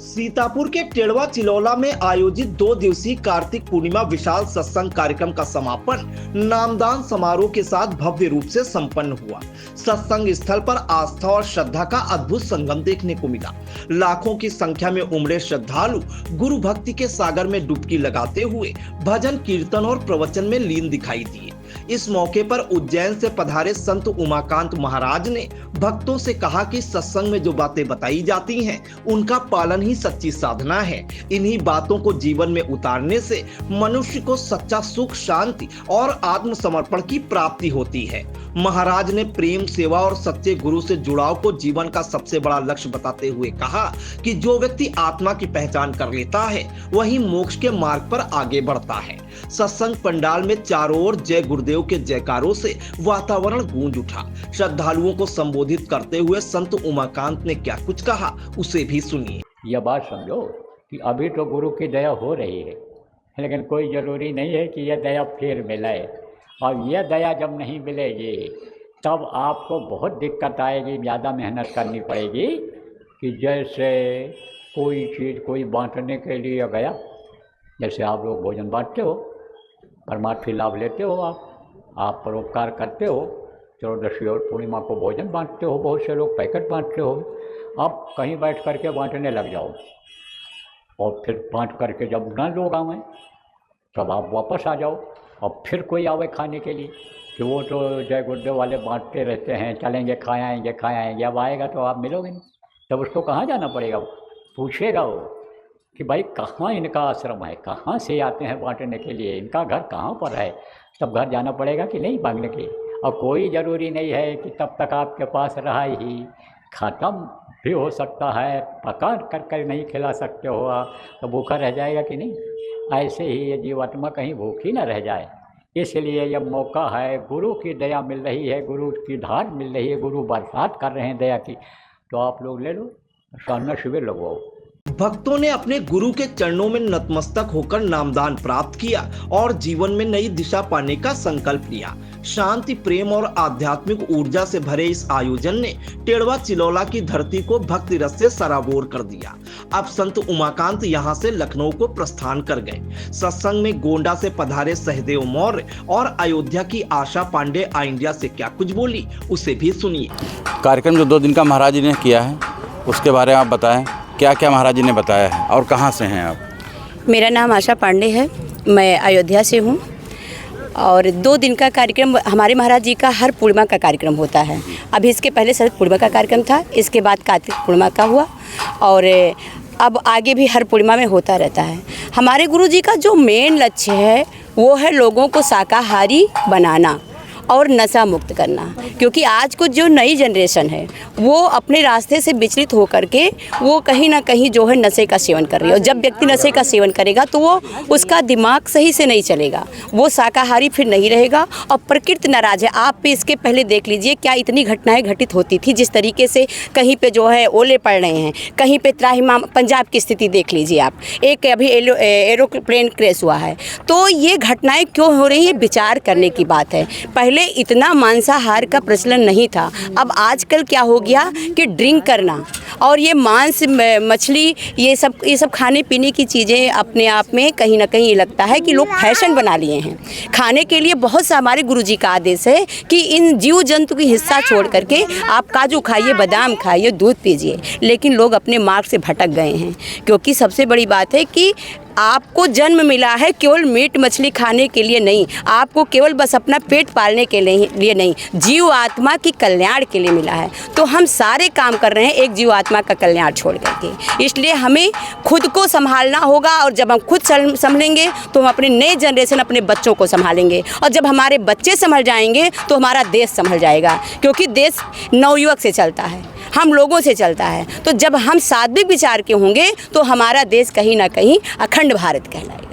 सीतापुर के टेड़वा चिलौला में आयोजित 2 दिवसीय कार्तिक पूर्णिमा विशाल सत्संग कार्यक्रम का समापन नामदान समारोह के साथ भव्य रूप से संपन्न हुआ। सत्संग स्थल पर आस्था और श्रद्धा का अद्भुत संगम देखने को मिला। लाखों की संख्या में उमड़े श्रद्धालु गुरु भक्ति के सागर में डुबकी लगाते हुए भजन कीर्तन और प्रवचन में लीन दिखाई दिए। इस मौके पर उज्जैन से पधारे संत उमाकांत महाराज ने भक्तों से कहा कि सत्संग में जो बातें बताई जाती हैं, उनका पालन ही सच्ची साधना है। इन्हीं बातों को जीवन में उतारने से मनुष्य को सच्चा सुख, शांति और आत्मसमर्पण की प्राप्ति होती है। महाराज ने प्रेम, सेवा और सच्चे गुरु से जुड़ाव को जीवन का सबसे बड़ा लक्ष्य बताते हुए कहा कि जो व्यक्ति आत्मा की पहचान कर लेता है, वही मोक्ष के मार्ग पर आगे बढ़ता है। सत्संग पंडाल में चारों ओर जय गुरुदेव के जयकारों से वातावरण गूंज उठा। श्रद्धालुओं को संबोधित करते हुए संत उमाकांत ने क्या कुछ कहा, उसे भी सुनिए। यह बात समझो कि अभी तो गुरु की दया हो रही है, लेकिन कोई जरूरी नहीं है कि यह दया फिर मिले। और यह दया जब नहीं मिलेगी तब आपको बहुत दिक्कत आएगी, ज़्यादा मेहनत करनी पड़ेगी। कि जैसे कोई चीज़ कोई बांटने के लिए गया, जैसे आप लोग भोजन बांटते हो, परमार्थी लाभ लेते हो, आप परोपकार करते हो, चतुर्दशी और पूर्णिमा को भोजन बांटते हो, बहुत से लोग पैकेट बांटते हो। अब कहीं बैठ करके बांटने लग जाओ और फिर बांट करके जब न लोग आवें तब आप वापस आ जाओ और फिर कोई आवे खाने के लिए कि वो तो जय गुरुदेव वाले बांटते रहते हैं, चलेंगे खाए आएंगे। अब आएगा तो आप मिलोगे नहीं, तब उसको कहाँ जाना पड़ेगा? पूछेगा वो कि भाई कहाँ इनका आश्रम है, कहाँ से आते हैं बांटने के लिए, इनका घर कहाँ पर है। तब घर जाना पड़ेगा कि नहीं मांगने के। और कोई ज़रूरी नहीं है कि तब तक आपके पास रहा ही, ख़त्म भी हो सकता है। पका कर नहीं खिला सकते हो आप, तो भूखा रह जाएगा कि नहीं। ऐसे ही ये जीवात्मा कहीं भूखी न रह जाए। इसलिए यह मौका है, गुरु की दया मिल रही है, गुरु की धार मिल रही है, गुरु बरसात कर रहे हैं दया की, तो आप लोग ले लो, साधना शिविर लगवाओ। भक्तों ने अपने गुरु के चरणों में नतमस्तक होकर नामदान प्राप्त किया और जीवन में नई दिशा पाने का संकल्प लिया। शांति, प्रेम और आध्यात्मिक ऊर्जा से भरे इस आयोजन ने टेड़वा चिलौला की धरती को भक्ति रस से सराबोर कर दिया। अब संत उमाकांत यहाँ से लखनऊ को प्रस्थान कर गए। सत्संग में गोंडा से पधारे सहदेव मौर्य और अयोध्या की आशा पांडे आई इंडिया से क्या कुछ बोली, उसे भी सुनिए। कार्यक्रम जो 2 दिन का महाराज जी ने किया है, उसके बारे में आप बताएं, क्या क्या महाराज जी ने बताया है और कहाँ से हैं आप? मेरा नाम आशा पांडे है, मैं अयोध्या से हूँ। और 2 दिन का कार्यक्रम हमारे महाराज जी का हर पूर्णिमा का कार्यक्रम होता है। अभी इसके पहले शरद पूर्णिमा का कार्यक्रम था, इसके बाद कार्तिक पूर्णिमा का हुआ और अब आगे भी हर पूर्णिमा में होता रहता है। हमारे गुरु जी का जो मेन लक्ष्य है वो है लोगों को शाकाहारी बनाना और नशा मुक्त करना। क्योंकि आज को जो नई जनरेशन है वो अपने रास्ते से विचलित होकर के वो कहीं ना कहीं जो है नशे का सेवन कर रही है। और जब व्यक्ति नशे का सेवन करेगा तो वो उसका दिमाग सही से नहीं चलेगा, वो शाकाहारी फिर नहीं रहेगा और प्रकृति नाराज है। आप इसके पहले देख लीजिए क्या इतनी घटनाएं घटित होती थी, जिस तरीके से कहीं पे जो है ओले पड़ रहे हैं, कहीं पे त्राहिमाम पंजाब की स्थिति देख लीजिए आप, एक अभी एरोप्लेन क्रैश हुआ है। तो ये घटनाएँ क्यों हो रही है, विचार करने की बात है। पहले इतना मांसाहार का प्रचलन नहीं था, अब आजकल क्या हो गया कि ड्रिंक करना और ये मांस, मछली, ये सब खाने पीने की चीज़ें अपने आप में कहीं ना कहीं लगता है कि लोग फैशन बना लिए हैं खाने के लिए। बहुत सा हमारे गुरुजी का आदेश है कि इन जीव जंतु की हिस्सा छोड़ करके आप काजू खाइए, बादाम खाइए, दूध पीजिए, लेकिन लोग अपने मार्ग से भटक गए हैं। क्योंकि सबसे बड़ी बात है कि आपको जन्म मिला है केवल मीट मछली खाने के लिए नहीं, आपको केवल बस अपना पेट पालने के लिए नहीं, जीव आत्मा की कल्याण के लिए मिला है। तो हम सारे काम कर रहे हैं एक जीव आत्मा का कल्याण छोड़ करके। इसलिए हमें खुद को संभालना होगा और जब हम खुद संभलेंगे तो हम अपने नए जनरेशन, अपने बच्चों को संभालेंगे और जब हमारे बच्चे संभल जाएंगे तो हमारा देश संभल जाएगा। क्योंकि देश नवयुवक से चलता है, हम लोगों से चलता है। तो जब हम सात्विक विचार के होंगे तो हमारा देश कहीं ना कहीं अखंड भारत कहलाएगा।